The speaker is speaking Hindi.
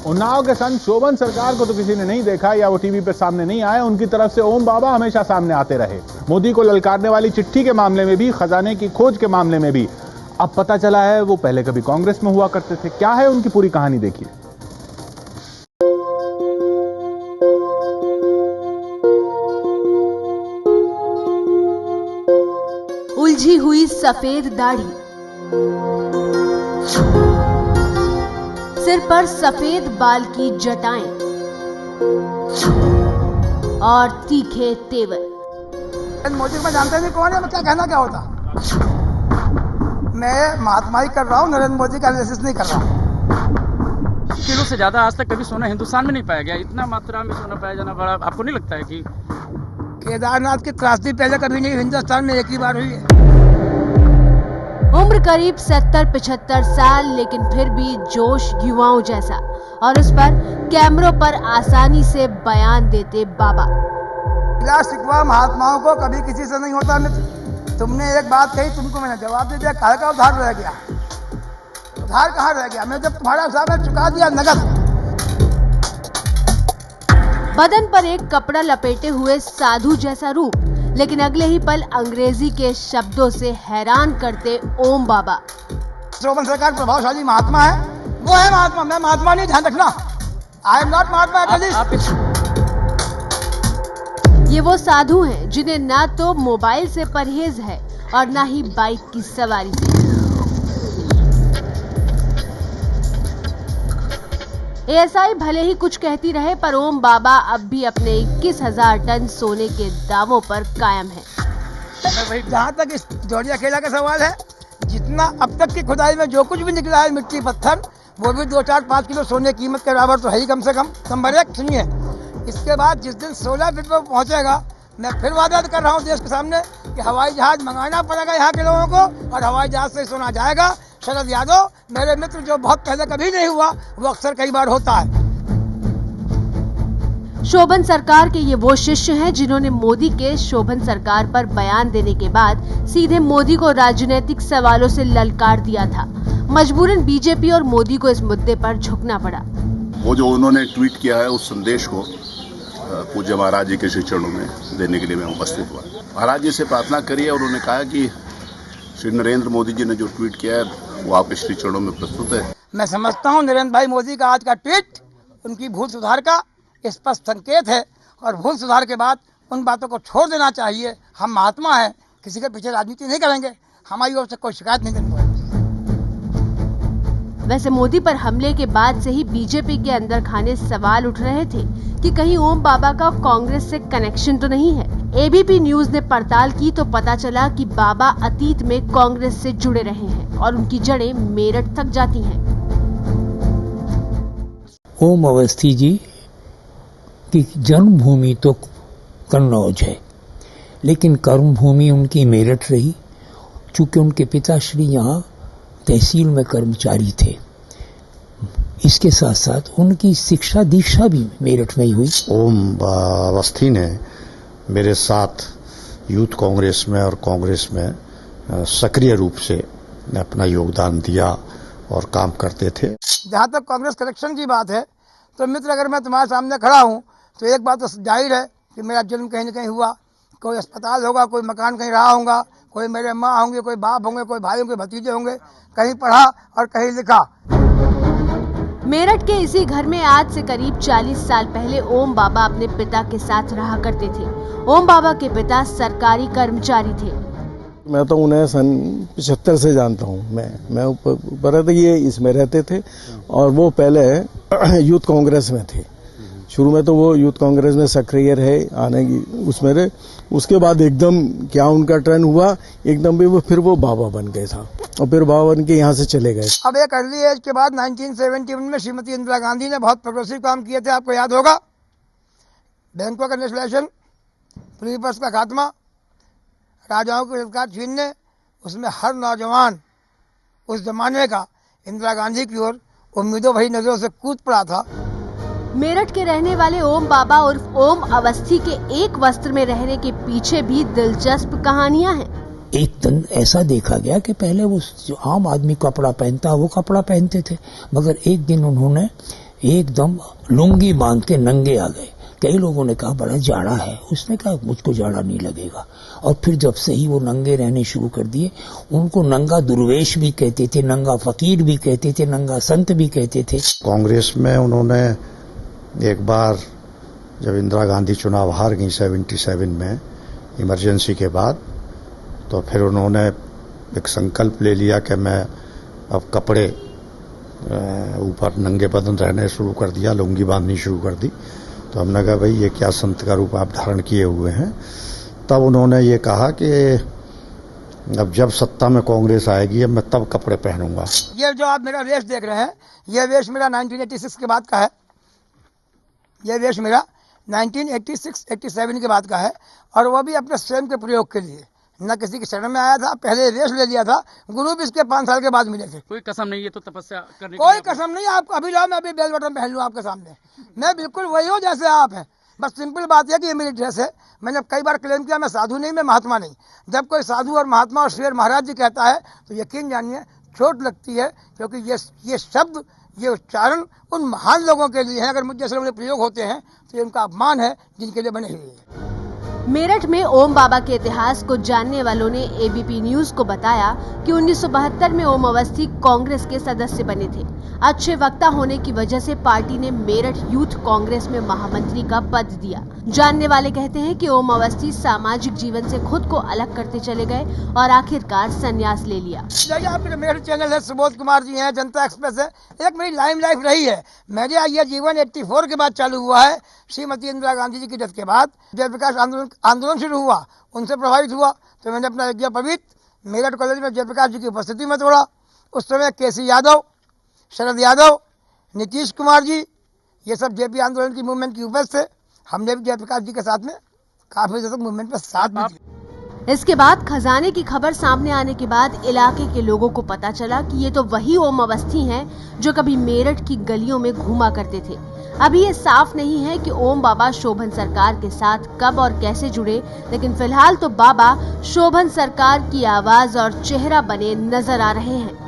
उन्नाव के संत शोभन सरकार को तो किसी ने नहीं देखा या वो टीवी पे सामने नहीं आए। उनकी तरफ से ओम बाबा हमेशा सामने आते रहे। मोदी को ललकारने वाली चिट्ठी के मामले में भी, खजाने की खोज के मामले में भी। अब पता चला है वो पहले कभी कांग्रेस में हुआ करते थे। क्या है उनकी पूरी कहानी, देखिए। उलझी हुई सफेद दाढ़ी, सिर पर सफेद बाल की जटाएं और तीखे तेवर। मोदी को जानते नहीं कौन है, मैं क्या कहना क्या होता। मैं महात्मा ही कर रहा हूँ, नरेंद्र मोदी का एनालिसिस नहीं कर रहा। किलो से ज्यादा आज तक कभी सोना हिंदुस्तान में नहीं पाया गया। इतना मात्रा में सोना पाया जाना बड़ा, आपको नहीं लगता है कि केदारनाथ की त्रासदी पहले कभी नहीं, हिंदुस्तान में एक ही बार हुई है। उम्र करीब 70-75 साल, लेकिन फिर भी जोश युवाओं जैसा, और उस पर कैमरों पर आसानी से बयान देते बाबा। शिकवा महात्माओं को कभी किसी से नहीं होता मित्र। तुमने एक बात कही, तुमको मैंने जवाब दे दिया। काहे का उधार रह गया? उधार कहाँ रह गया? मैं जब तुम्हारा हिसाब में चुका दिया नगद। बदन पर एक कपड़ा लपेटे हुए साधु जैसा रूप, लेकिन अगले ही पल अंग्रेजी के शब्दों से हैरान करते ओम बाबा। शोभन सरकार प्रभावशाली महात्मा है, वो है महात्मा। मैं महात्मा नहीं, ध्यान रखना। आई एम नॉट महात्मा। ये वो साधु हैं जिन्हें ना तो मोबाइल से परहेज है और ना ही बाइक की सवारी से। एएसआई भले ही कुछ कहती रहे, पर ओम बाबा अब भी अपने 21,000 टन सोने के दावों पर कायम है। जहाँ तक इस जोड़िया खेला का सवाल है, जितना अब तक की खुदाई में जो कुछ भी निकला है मिट्टी पत्थर, वो भी 2-4-5 किलो सोने की कीमत के बराबर तो है ही कम से कम। नंबर 1 सुनिए, इसके बाद जिस दिन 16 फीट पर पहुंचेगा, मैं फिर वादा कर रहा हूँ देश के सामने कि हवाई जहाज मंगाना पड़ेगा यहाँ के लोगों को, और हवाई जहाज से सोना जाएगा। शरद यादव मेरे मित्र, जो बहुत पहले कभी नहीं हुआ, वो अक्सर कई बार होता है। शोभन सरकार के ये वो शिष्य हैं जिन्होंने मोदी के शोभन सरकार पर बयान देने के बाद सीधे मोदी को राजनीतिक सवालों से ललकार दिया था। मजबूरन बीजेपी और मोदी को इस मुद्दे पर झुकना पड़ा। वो जो उन्होंने ट्वीट किया है, उस संदेश को पूज्य महाराज जी के श्री चरणों में देने के लिए मैं उपस्थित हुआ। महाराज जी से प्रार्थना करिए, और उन्होंने कहा कि श्री नरेंद्र मोदी जी ने जो ट्वीट किया है वो आपके श्री चरणों में प्रस्तुत है। मैं समझता हूँ नरेंद्र भाई मोदी का आज का ट्वीट उनकी भूल सुधार का स्पष्ट संकेत है, और भूल सुधार के बाद उन बातों को छोड़ देना चाहिए। हम महात्मा हैं, किसी के पीछे राजनीति नहीं करेंगे, हमारी ओर से कोई शिकायत नहीं करनी पड़ेगी। वैसे मोदी पर हमले के बाद से ही बीजेपी के अंदर खाने सवाल उठ रहे थे कि कहीं ओम बाबा का कांग्रेस से कनेक्शन तो नहीं है। एबीपी न्यूज ने पड़ताल की तो पता चला कि बाबा अतीत में कांग्रेस से जुड़े रहे हैं और उनकी जड़ें मेरठ तक जाती हैं। ओम अवस्थी जी की जन्मभूमि तो कन्नौज है, लेकिन कर्मभूमि उनकी मेरठ रही, चूंकि उनके पिताश्री यहाँ तहसील में कर्मचारी थे। इसके साथ साथ उनकी शिक्षा दीक्षा भी मेरठ में ही हुई। ओम अवस्थी ने मेरे साथ यूथ कांग्रेस में और कांग्रेस में सक्रिय रूप से अपना योगदान दिया और काम करते थे। जहाँ तक कांग्रेस कनेक्शन की बात है, तो मित्र, अगर मैं तुम्हारे सामने खड़ा हूँ तो एक बात तो जाहिर है कि मेरा जन्म कहीं न कहीं हुआ, कोई अस्पताल होगा, कोई मकान कहीं रहा होगा, कोई मेरे माँ होंगे, कोई बाप होंगे, कोई भाई होंगे, भतीजे होंगे, कहीं पढ़ा और कहीं लिखा। मेरठ के इसी घर में आज से करीब 40 साल पहले ओम बाबा अपने पिता के साथ रहा करते थे। ओम बाबा के पिता सरकारी कर्मचारी थे। मैं तो उन्हें सन 75 से जानता हूँ। मैं ऊपर ये इसमें रहते थे, और वो पहले यूथ कांग्रेस में थे। शुरू में तो वो यूथ कांग्रेस में सक्रिय रहे, आने की उसमें रहे। उसके बाद एकदम क्या उनका ट्रेंड हुआ, एकदम भी फिर वो बाबा बन गए था, और फिर बाबा बन के यहाँ से चले गए। अब एक अर्ली एज के बाद 1971 में श्रीमती इंदिरा गांधी ने बहुत प्रोग्रेसिव काम किए थे, आपको याद होगा। बैंकों का नेशनलाइजेशन, फ्री बस का खात्मा, राजाओं के अधिकार छीनने, उसमें हर नौजवान उस जमाने का इंदिरा गांधी की ओर उम्मीदों भरी नजरों से कूद पड़ा था। मेरठ के रहने वाले ओम बाबा उर्फ ओम अवस्थी के एक वस्त्र में रहने के पीछे भी दिलचस्प कहानियां हैं। एक दिन ऐसा देखा गया कि पहले वो जो आम आदमी कपड़ा पहनता वो कपड़ा पहनते थे, मगर एक दिन उन्होंने एकदम लुंगी बांध के नंगे आ गए। कई लोगों ने कहा बड़ा जाड़ा है, उसने कहा मुझको जाड़ा नहीं लगेगा। और फिर जब से ही वो नंगे रहने शुरू कर दिए, उनको नंगा दुर्वेश भी कहते थे, नंगा फकीर भी कहते थे, नंगा संत भी कहते थे। कांग्रेस में उन्होंने एक बार जब इंदिरा गांधी चुनाव हार गई 77 में इमरजेंसी के बाद, तो फिर उन्होंने एक संकल्प ले लिया कि मैं अब कपड़े ऊपर नंगे बदन रहने शुरू कर दिया, लुंगी बांधनी शुरू कर दी। तो हमने कहा भाई ये क्या संत का रूप आप धारण किए हुए हैं। तब उन्होंने ये कहा कि अब जब सत्ता में कांग्रेस आएगी अब मैं तब कपड़े पहनूंगा। ये जो आप मेरा वेश देख रहे हैं, ये वेश मेरा 1986 के बाद का है। ये वेश मेरा 1986-87 के बाद का है, और वो भी अपने स्वयं के प्रयोग के लिए, न किसी के शरण में आया था। पहले वेश ले लिया था, गुरु भी इसके 5 साल के बाद मिले थे। कोई कसम नहीं है तो तपस्या करने कोई कसम नहीं। आप अभी लाओ, मैं अभी बेल बटन पहन लूँ आपके सामने, मैं बिल्कुल वही हूँ जैसे आप हैं। बस सिंपल बात है कि ये मेरी ड्रेस है। मैंने कई बार क्लेम किया मैं साधु नहीं, मैं महात्मा नहीं। जब कोई साधु और महात्मा और शेर महाराज जी कहता है तो यकीन जानिए चोट लगती है, क्योंकि ये शब्द, ये उच्चारण उन महान लोगों के लिए है। अगर मुझ जैसे लोगों के प्रयोग होते हैं तो ये उनका अपमान है जिनके लिए बने हुए हैं। मेरठ में ओम बाबा के इतिहास को जानने वालों ने एबीपी न्यूज को बताया कि 1972 में ओम अवस्थी कांग्रेस के सदस्य बने थे। अच्छे वक्ता होने की वजह से पार्टी ने मेरठ यूथ कांग्रेस में महामंत्री का पद दिया। जानने वाले कहते हैं कि ओम अवस्थी सामाजिक जीवन से खुद को अलग करते चले गए और आखिरकार संन्यास ले लिया। आपके मेरठ चैनल है, सुबोध कुमार जी हैं, जनता एक्सप्रेस है, एक मेरी लाइम लाइफ रही है। मेरा यह जीवन 84 के बाद चालू हुआ है। श्रीमती इंदिरा गांधी जी की डेथ के बाद जयप्रकाश आंदोलन शुरू हुआ, उनसे प्रभावित हुआ तो मैंने अपना यज्ञोपवीत मेरठ कॉलेज में जयप्रकाश जी की उपस्थिति में तोड़ा। उस समय केसी यादव, शरद यादव, नीतीश कुमार जी, ये सब जेपी आंदोलन की मूवमेंट की उपस्थित थे। हमने भी जयप्रकाश जी के साथ में काफी देर तक मूवमेंट में साथ भी दिया। इसके बाद खजाने की खबर सामने आने के बाद इलाके के लोगों को पता चला कि ये तो वही ओम अवस्थी हैं जो कभी मेरठ की गलियों में घूमा करते थे। अभी ये साफ नहीं है कि ओम बाबा शोभन सरकार के साथ कब और कैसे जुड़े, लेकिन फिलहाल तो बाबा शोभन सरकार की आवाज और चेहरा बने नजर आ रहे हैं।